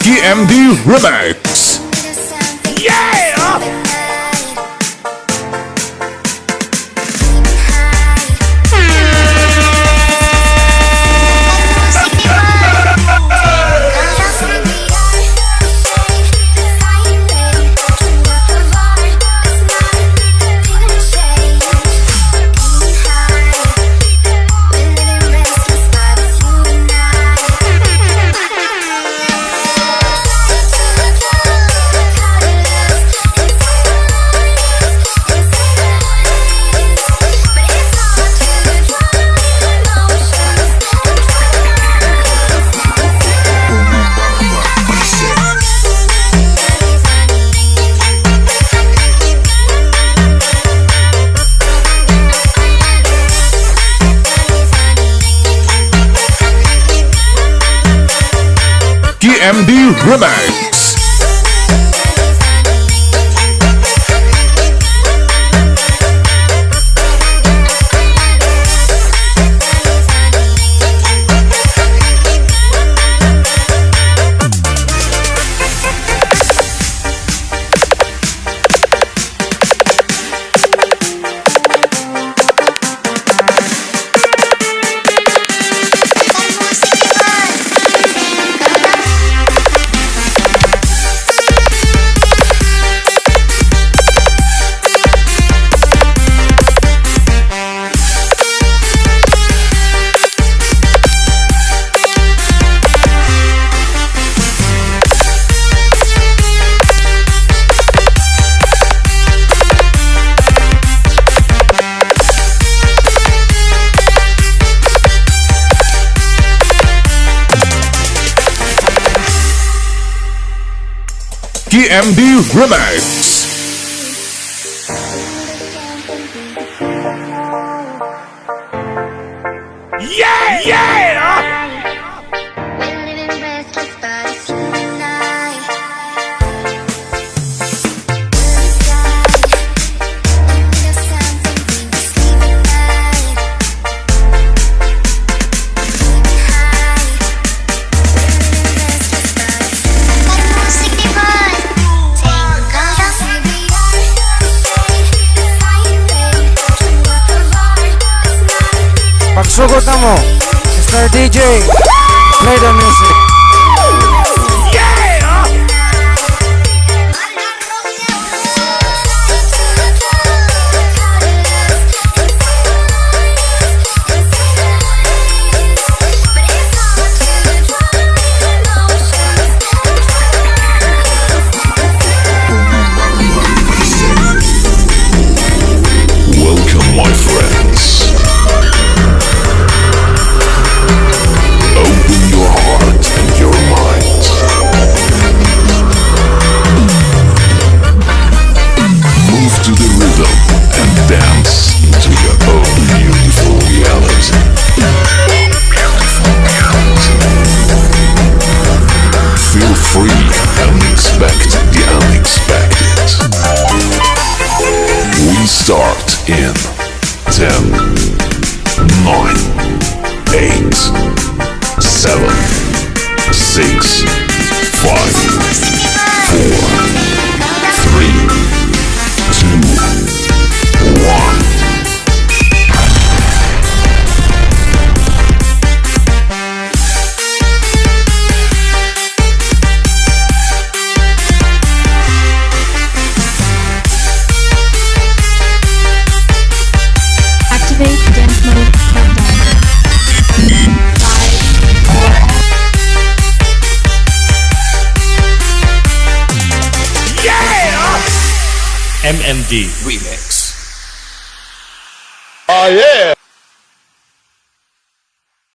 GMD Remix. Yeah! GMD Remix. GMD Remix. Yeah! Yeah! Pagsugot na mo, Mr. DJ, play the music. Welcome, my friends. Open your heart and your mind. Move to the rhythm and dance into your own beautiful reality. Feel free and expect the unexpected. We start in 10, 9, 8, 7, 6, 5, 4, 3, 2, 1. Activate dance mode countdown. 5, 4. Yeah! MMD Remix. Oh yeah!